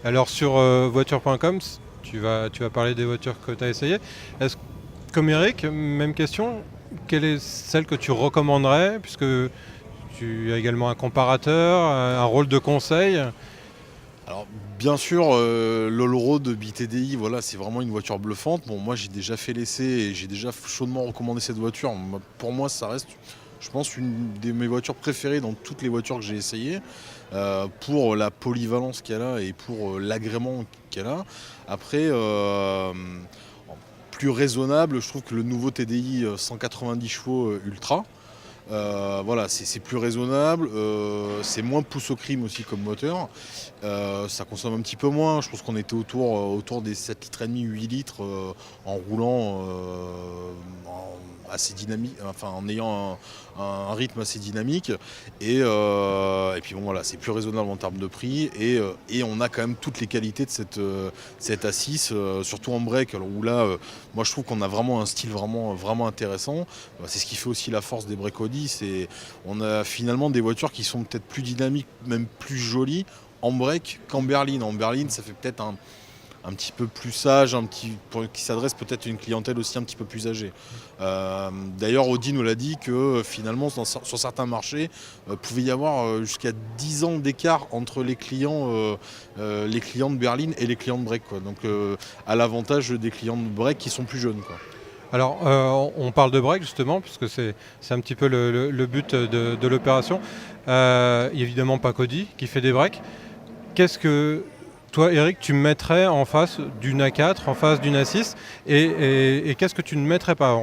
Alors sur voiture.com, tu vas parler des voitures que tu as essayées. Est-ce, comme Eric, même question, quelle est celle que tu recommanderais, puisque tu as également un comparateur, un rôle de conseil? Alors bien sûr, l'Allroad BTDI, voilà, c'est vraiment une voiture bluffante. Bon, moi j'ai déjà fait l'essai et j'ai déjà chaudement recommandé cette voiture. Pour moi, ça reste, je pense, une de mes voitures préférées dans toutes les voitures que j'ai essayées, pour la polyvalence qu'elle a et pour l'agrément qu'elle a. Après, plus raisonnable, je trouve que le nouveau TDI 190 chevaux Ultra, voilà, c'est plus raisonnable, c'est moins pousse au crime aussi comme moteur, ça consomme un petit peu moins. Je pense qu'on était autour des 7,5 litres, 8 litres en roulant assez dynamique, enfin en ayant un rythme assez dynamique, et puis bon voilà, c'est plus raisonnable en termes de prix, et on a quand même toutes les qualités de cette A6, surtout en break, où là moi je trouve qu'on a vraiment un style vraiment intéressant. C'est ce qui fait aussi la force des break Audi, on a finalement des voitures qui sont peut-être plus dynamiques, même plus jolies en break qu'en berline. En berline, ça fait peut-être un petit peu plus sage, qui s'adresse peut-être à une clientèle aussi un petit peu plus âgée. D'ailleurs, Audi nous l'a dit que finalement, sur certains marchés, pouvait y avoir jusqu'à 10 ans d'écart entre les clients de berline et les clients de break, Donc à l'avantage des clients de break qui sont plus jeunes, Alors, on parle de break justement, puisque c'est un petit peu le but de l'opération. Évidemment pas qu'Audi qui fait des breaks. Qu'est-ce que toi, Eric, tu me mettrais en face d'une A4, en face d'une A6, et qu'est-ce que tu ne mettrais pas?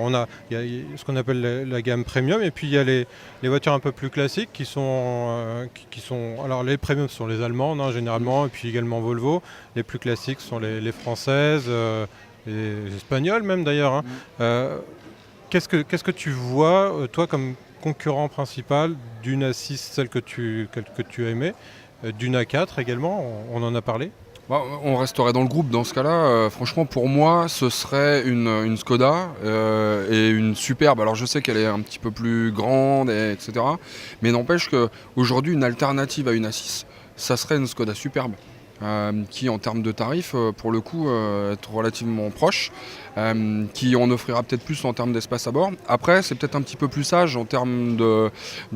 Il y a ce qu'on appelle la gamme premium, et puis il y a les voitures un peu plus classiques qui sont, alors les premium sont les allemandes généralement, et puis également Volvo. Les plus classiques sont les françaises, les espagnoles même d'ailleurs. Qu'est-ce que tu vois, toi, comme concurrent principal d'une A6, celle que tu as aimée, d'une A4 également, on en a parlé? Bah, on resterait dans le groupe dans ce cas-là. Franchement, pour moi, ce serait une Skoda et une superbe. Alors, je sais qu'elle est un petit peu plus grande, etc. Mais n'empêche qu'aujourd'hui, une alternative à une A6, ça serait une Skoda superbe. Qui en termes de tarifs pour le coup est relativement proche, qui en offrira peut-être plus en termes d'espace à bord. Après c'est peut-être un petit peu plus sage en termes de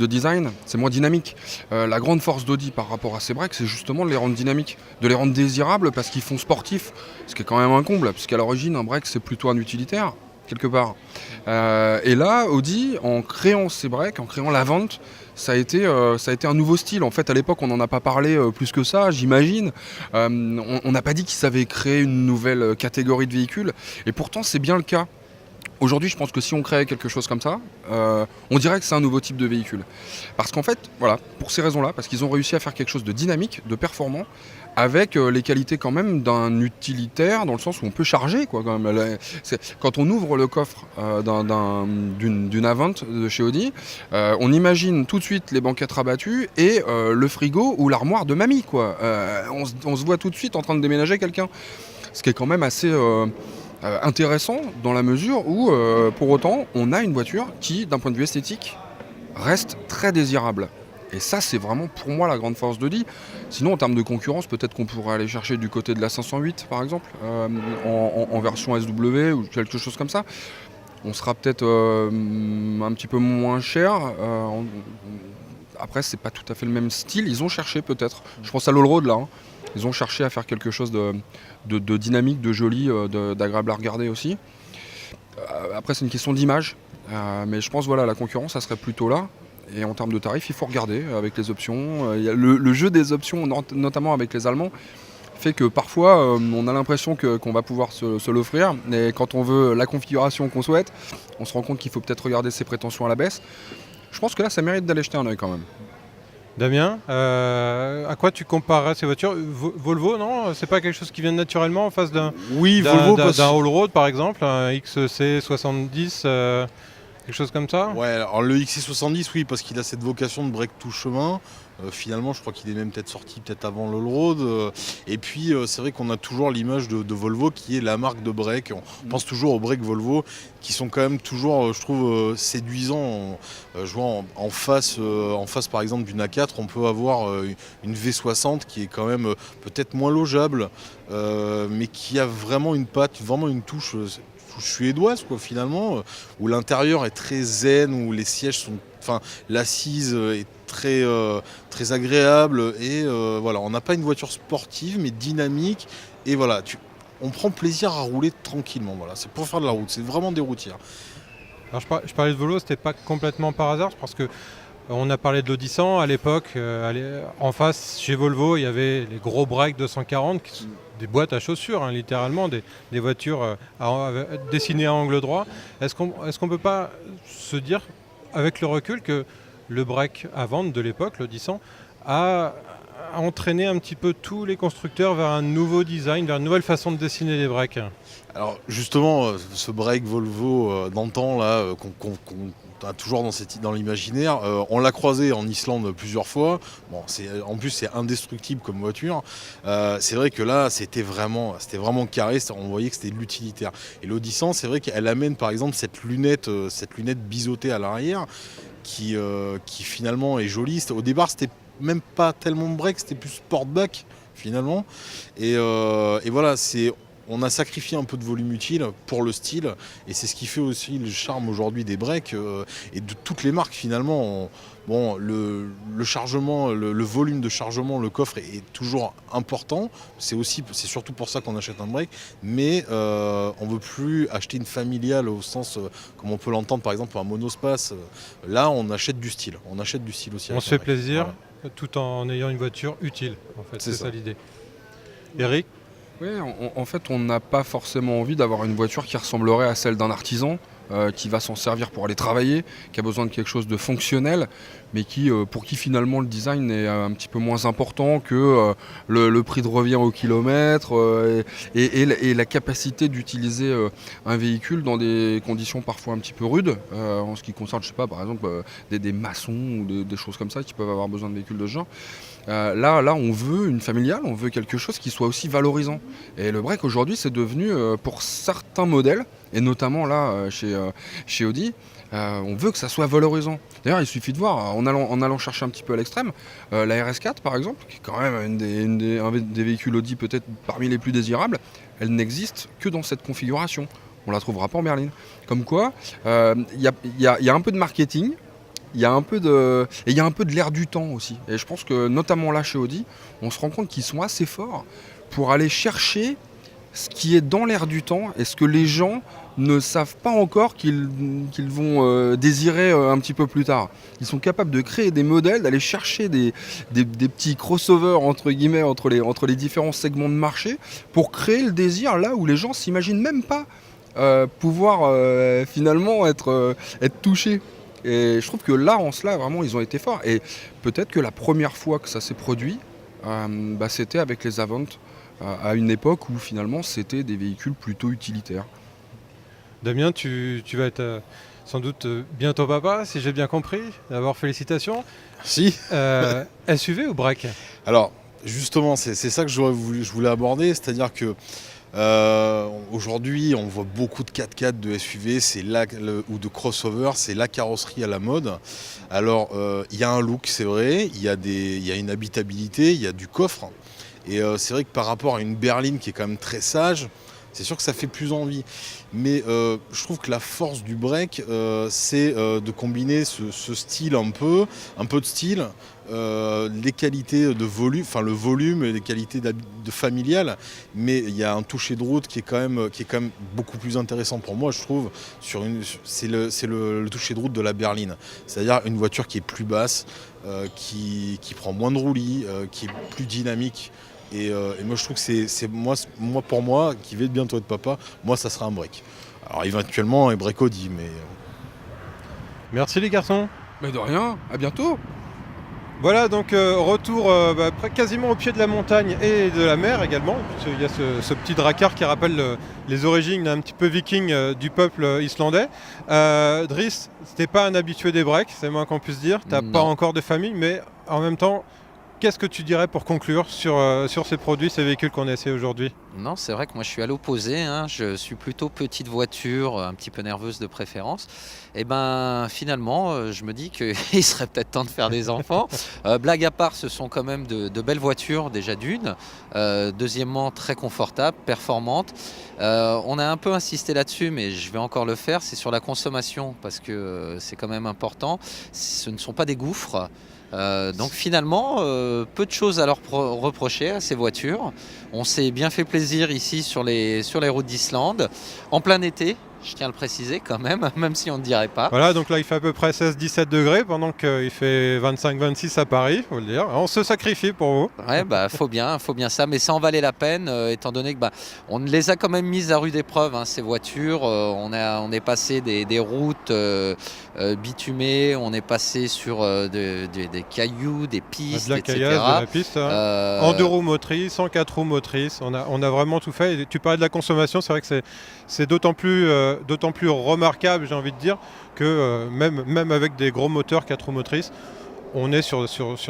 design, c'est moins dynamique. La grande force d'Audi par rapport à ces breaks, c'est justement de les rendre dynamiques, de les rendre désirables parce qu'ils font sportif, ce qui est quand même un comble, puisqu'à l'origine un break c'est plutôt un utilitaire quelque part. Et là Audi, en créant ces breaks, en créant la vente, ça a été un nouveau style. En fait, à l'époque, on n'en a pas parlé plus que ça, j'imagine. On n'a pas dit qu'ils avaient créé une nouvelle catégorie de véhicules. Et pourtant, c'est bien le cas. Aujourd'hui, je pense que si on créait quelque chose comme ça, on dirait que c'est un nouveau type de véhicule. Parce qu'en fait, voilà, pour ces raisons-là, parce qu'ils ont réussi à faire quelque chose de dynamique, de performant, avec les qualités quand même d'un utilitaire, dans le sens où on peut charger, quoi, quand même. Quand on ouvre le coffre d'une Avant de chez Audi, on imagine tout de suite les banquettes rabattues et le frigo ou l'armoire de mamie, quoi. On se voit tout de suite en train de déménager quelqu'un. Ce qui est quand même assez intéressant dans la mesure où, pour autant, on a une voiture qui, d'un point de vue esthétique, reste très désirable. Et ça, c'est vraiment pour moi la grande force d'Audi. Sinon, en termes de concurrence, peut-être qu'on pourrait aller chercher du côté de la 508, par exemple, en version SW ou quelque chose comme ça. On sera peut-être un petit peu moins cher. Après, c'est pas tout à fait le même style. Ils ont cherché peut-être. Je pense à l'Allroad là. Ils ont cherché à faire quelque chose de dynamique, de joli, d'agréable à regarder aussi. Après, c'est une question d'image. Mais je pense voilà, la concurrence, ça serait plutôt là. Et en termes de tarifs, il faut regarder avec les options. Il y a le jeu des options, notamment avec les Allemands, fait que parfois on a l'impression qu'on va pouvoir se l'offrir. Et quand on veut la configuration qu'on souhaite, on se rend compte qu'il faut peut-être regarder ses prétentions à la baisse. Je pense que là, ça mérite d'aller jeter un œil quand même. Damien, à quoi tu comparerais ces voitures? Volvo, non? C'est pas quelque chose qui vient naturellement en face d'un Allroad par exemple, un XC70 quelque chose comme ça? Ouais, alors le XC70, oui, parce qu'il a cette vocation de break tout chemin. Finalement, je crois qu'il est même peut-être sorti peut-être avant l'Allroad. Et puis, c'est vrai qu'on a toujours l'image de Volvo qui est la marque de break. On pense toujours aux breaks Volvo qui sont quand même toujours, je trouve, séduisants. Je vois en face, par exemple, d'une A4, on peut avoir une V60 qui est quand même peut-être moins logeable, mais qui a vraiment une patte, vraiment une touche suédoise, quoi, finalement, où l'intérieur est très zen, où les sièges sont, l'assise est très agréable, et voilà, on n'a pas une voiture sportive mais dynamique, et voilà, on prend plaisir à rouler tranquillement. Voilà, c'est pour faire de la route, c'est vraiment des routières. Alors je parlais de Volvo, c'était pas complètement par hasard, parce que on a parlé de l'Audi 100 à l'époque. En face, chez Volvo, il y avait les gros breaks 240 qui sont des boîtes à chaussures, littéralement, des voitures dessinées à angle droit. Est-ce qu'on peut pas se dire, avec le recul, que le break Avant de l'époque, l'Audi 100, a entraîné un petit peu tous les constructeurs vers un nouveau design, vers une nouvelle façon de dessiner les breaks? Alors justement, ce break Volvo d'antan là, qu'on a toujours dans l'imaginaire, on l'a croisé en Islande plusieurs fois. Bon, en plus c'est indestructible comme voiture. C'est vrai que là c'était vraiment carré, on voyait que c'était de l'utilitaire. Et l'Audi 100, c'est vrai qu'elle amène par exemple cette lunette biseautée à l'arrière qui finalement est jolie. Au départ c'était même pas tellement de break, c'était plus sportback finalement. Et voilà, on a sacrifié un peu de volume utile pour le style, et c'est ce qui fait aussi le charme aujourd'hui des breaks et de toutes les marques finalement. Le chargement, le volume de chargement, le coffre est toujours important. C'est surtout pour ça qu'on achète un break, mais on ne veut plus acheter une familiale au sens comme on peut l'entendre par exemple pour un monospace. Là, on achète du style. On achète du style aussi. On se fait plaisir, voilà, tout en ayant une voiture utile. En fait, c'est ça l'idée. Eric? Oui, en fait, on n'a pas forcément envie d'avoir une voiture qui ressemblerait à celle d'un artisan, qui va s'en servir pour aller travailler, qui a besoin de quelque chose de fonctionnel, mais pour qui finalement le design est un petit peu moins important que le prix de revient au kilomètre et la capacité d'utiliser un véhicule dans des conditions parfois un petit peu rudes, en ce qui concerne, je sais pas, par exemple des maçons ou des choses comme ça qui peuvent avoir besoin de véhicules de ce genre. Là, on veut une familiale, on veut quelque chose qui soit aussi valorisant. Et le break aujourd'hui, c'est devenu, pour certains modèles, et notamment là, chez Audi, on veut que ça soit valorisant. D'ailleurs, il suffit de voir, en allant chercher un petit peu à l'extrême, la RS4 par exemple, qui est quand même un des véhicules Audi peut-être parmi les plus désirables, elle n'existe que dans cette configuration. On la trouvera pas en berline. Comme quoi, il y a un peu de marketing. Il y a un peu de l'air du temps aussi. Et je pense que notamment là chez Audi, on se rend compte qu'ils sont assez forts pour aller chercher ce qui est dans l'air du temps et ce que les gens ne savent pas encore qu'ils vont désirer un petit peu plus tard. Ils sont capables de créer des modèles, d'aller chercher des petits crossovers entre guillemets entre les différents segments de marché pour créer le désir là où les gens s'imaginent même pas pouvoir finalement être touchés. Et je trouve que là, en cela, vraiment, ils ont été forts. Et peut-être que la première fois que ça s'est produit, c'était avec les Avant, à une époque où finalement, c'était des véhicules plutôt utilitaires. Damien, tu vas être sans doute bientôt papa, si j'ai bien compris. D'abord, félicitations. Si. SUV ou break? Alors, justement, c'est ça que je voulais aborder, c'est-à-dire que aujourd'hui, on voit beaucoup de 4x4 de SUV ou de crossover, c'est la carrosserie à la mode. Alors, il y a un look, c'est vrai, il y a une habitabilité, il y a du coffre. Et c'est vrai que par rapport à une berline qui est quand même très sage, c'est sûr que ça fait plus envie. Mais je trouve que la force du break, c'est de combiner ce style un peu de style, les qualités de volume, enfin le volume et les qualités de familial, mais il y a un toucher de route qui est quand même beaucoup plus intéressant pour moi, je trouve. C'est le toucher de route de la berline, c'est-à-dire une voiture qui est plus basse, qui prend moins de roulis, qui est plus dynamique. Et moi je trouve que c'est pour moi qui vais bientôt être papa, moi ça sera un break. Alors éventuellement un break Audi, mais. Merci les garçons. Mais de rien, à bientôt. Voilà, donc retour quasiment au pied de la montagne et de la mer également. Il y a ce petit dracard qui rappelle les origines un petit peu viking du peuple islandais. Driss, t'es pas un habitué des breaks, c'est moins qu'on puisse dire. T'as pas encore de famille, mais en même temps, qu'est-ce que tu dirais pour conclure sur ces produits, ces véhicules qu'on essaie aujourd'hui? Non, c'est vrai que moi je suis à l'opposé, hein. Je suis plutôt petite voiture, un petit peu nerveuse de préférence. Et ben finalement, je me dis qu'il serait peut-être temps de faire des enfants. Blague à part, ce sont quand même de belles voitures, déjà d'une. Deuxièmement, très confortables, performantes. On a un peu insisté là-dessus, mais je vais encore le faire, c'est sur la consommation, parce que c'est quand même important. Ce ne sont pas des gouffres. Donc finalement, peu de choses à leur reprocher à ces voitures. On s'est bien fait plaisir ici sur les routes d'Islande, en plein été, je tiens à le préciser quand même si on ne dirait pas. Voilà, donc là il fait à peu près 16-17 degrés pendant qu'il fait 25-26 à Paris, faut le dire. On se sacrifie pour vous. Ouais, faut bien ça, mais ça en valait la peine, étant donné que on les a quand même mises à rude épreuve, hein, ces voitures. On est passé des routes bitumées, on est passé sur des cailloux, des pistes, de la etc. caillasse, de la piste, en 2 roues motrices, en 4 roues motrices, on a vraiment tout fait. Et tu parlais de la consommation, c'est vrai que c'est d'autant plus remarquable, j'ai envie de dire, que même avec des gros moteurs 4 roues motrices, on est sur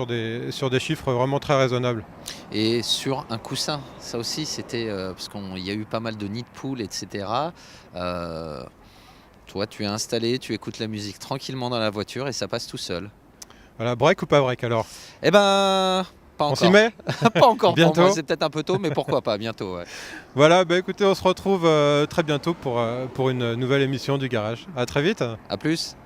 des chiffres vraiment très raisonnables. Et sur un coussin, ça aussi c'était, parce qu'il y a eu pas mal de nids de poules, etc. Toi tu es installé, tu écoutes la musique tranquillement dans la voiture et ça passe tout seul. Voilà, break ou pas break alors? Eh ben, pas encore. On s'y met? Pas encore, bientôt. Pour moi, c'est peut-être un peu tôt, mais pourquoi pas, bientôt. Ouais. Voilà, écoutez, on se retrouve très bientôt pour une nouvelle émission du Garage. À très vite. À plus.